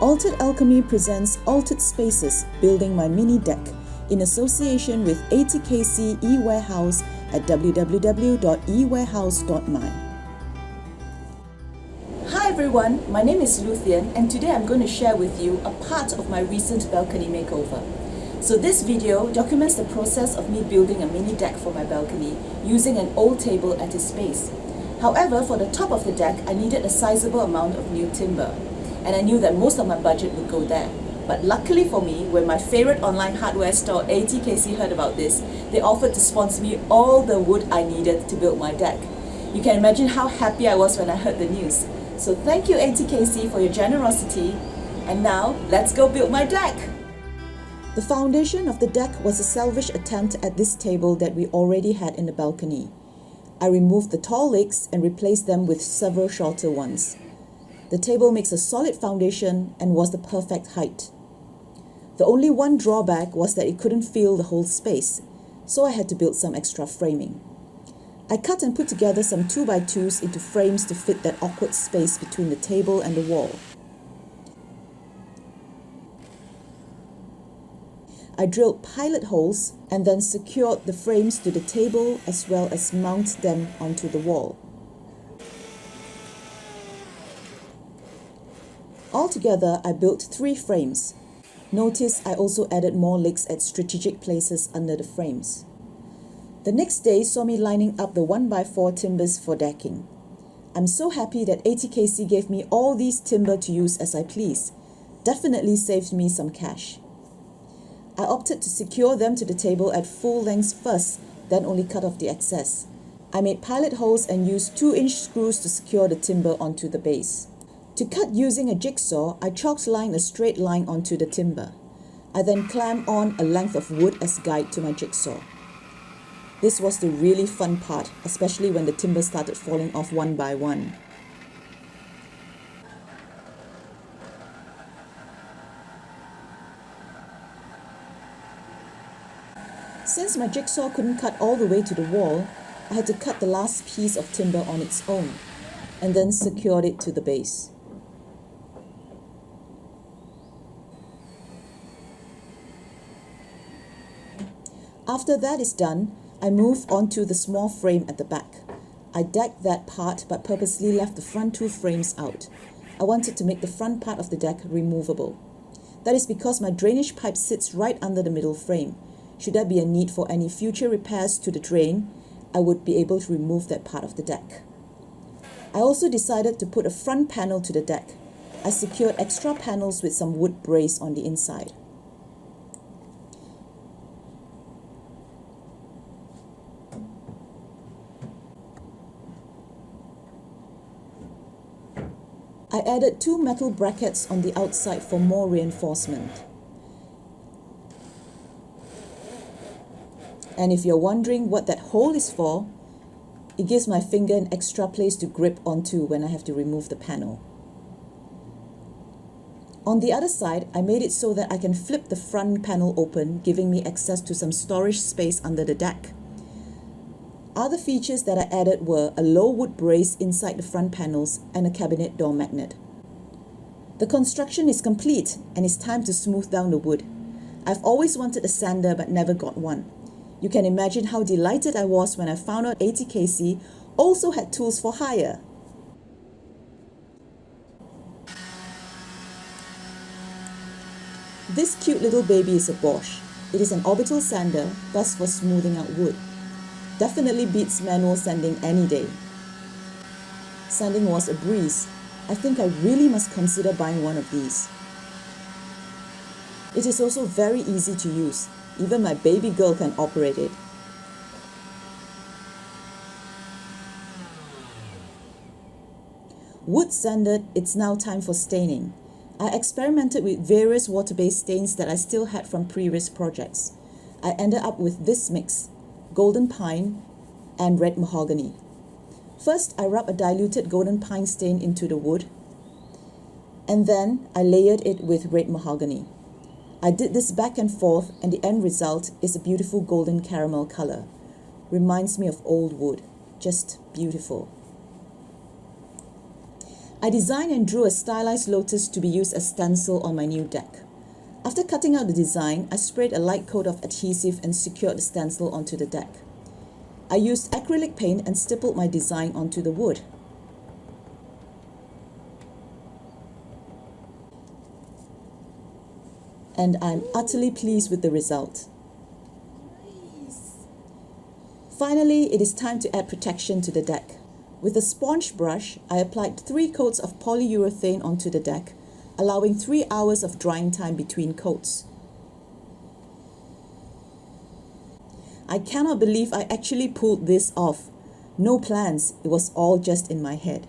Altered Alchemy presents Altered Spaces, Building My Mini Deck, in association with ATKC eWarehouse at www.ewarehouse.my. Hi everyone, my name is Luthien and today I'm going to share with you a part of my recent balcony makeover. So this video documents the process of me building a mini deck for my balcony using an old table at its base. However, for the top of the deck, I needed a sizable amount of new timber, and I knew that most of my budget would go there. But luckily for me, when my favorite online hardware store ATKC heard about this, they offered to sponsor me all the wood I needed to build my deck. You can imagine how happy I was when I heard the news. So thank you ATKC for your generosity, and now let's go build my deck! The foundation of the deck was a salvage attempt at this table that we already had in the balcony. I removed the tall legs and replaced them with several shorter ones. The table makes a solid foundation and was the perfect height. The only one drawback was that it couldn't fill the whole space, so I had to build some extra framing. I cut and put together some 2x2s into frames to fit that awkward space between the table and the wall. I drilled pilot holes and then secured the frames to the table as well as mount them onto the wall. Altogether, I built 3 frames. Notice I also added more legs at strategic places under the frames. The next day saw me lining up the 1x4 timbers for decking. I'm so happy that ATKC gave me all these timber to use as I please. Definitely saved me some cash. I opted to secure them to the table at full length first, then only cut off the excess. I made pilot holes and used 2-inch screws to secure the timber onto the base. To cut using a jigsaw, I chalk-lined a straight line onto the timber. I then clamped on a length of wood as guide to my jigsaw. This was the really fun part, especially when the timber started falling off one by one. Since my jigsaw couldn't cut all the way to the wall, I had to cut the last piece of timber on its own, and then secured it to the base. After that is done, I move on to the small frame at the back. I decked that part but purposely left the front 2 frames out. I wanted to make the front part of the deck removable. That is because my drainage pipe sits right under the middle frame. Should there be a need for any future repairs to the drain, I would be able to remove that part of the deck. I also decided to put a front panel to the deck. I secured extra panels with some wood brace on the inside. I added 2 metal brackets on the outside for more reinforcement. And if you're wondering what that hole is for, it gives my finger an extra place to grip onto when I have to remove the panel. On the other side, I made it so that I can flip the front panel open, giving me access to some storage space under the deck. Other features that I added were a low wood brace inside the front panels and a cabinet door magnet. The construction is complete and it's time to smooth down the wood. I've always wanted a sander but never got one. You can imagine how delighted I was when I found out ATKC also had tools for hire. This cute little baby is a Bosch. It is an orbital sander, best for smoothing out wood. Definitely beats manual sanding any day. Sanding was a breeze. I think I really must consider buying one of these. It is also very easy to use. Even my baby girl can operate it. Wood sanded, it's now time for staining. I experimented with various water-based stains that I still had from previous projects. I ended up with this mix: golden pine and red mahogany. First, I rubbed a diluted golden pine stain into the wood, and then I layered it with red mahogany. I did this back and forth, and the end result is a beautiful golden caramel color. Reminds me of old wood. Just beautiful. I designed and drew a stylized lotus to be used as stencil on my new deck. After cutting out the design, I sprayed a light coat of adhesive and secured the stencil onto the deck. I used acrylic paint and stippled my design onto the wood. And I'm utterly pleased with the result. Finally, it is time to add protection to the deck. With a sponge brush, I applied 3 coats of polyurethane onto the deck, allowing 3 hours of drying time between coats. I cannot believe I actually pulled this off. No plans, it was all just in my head.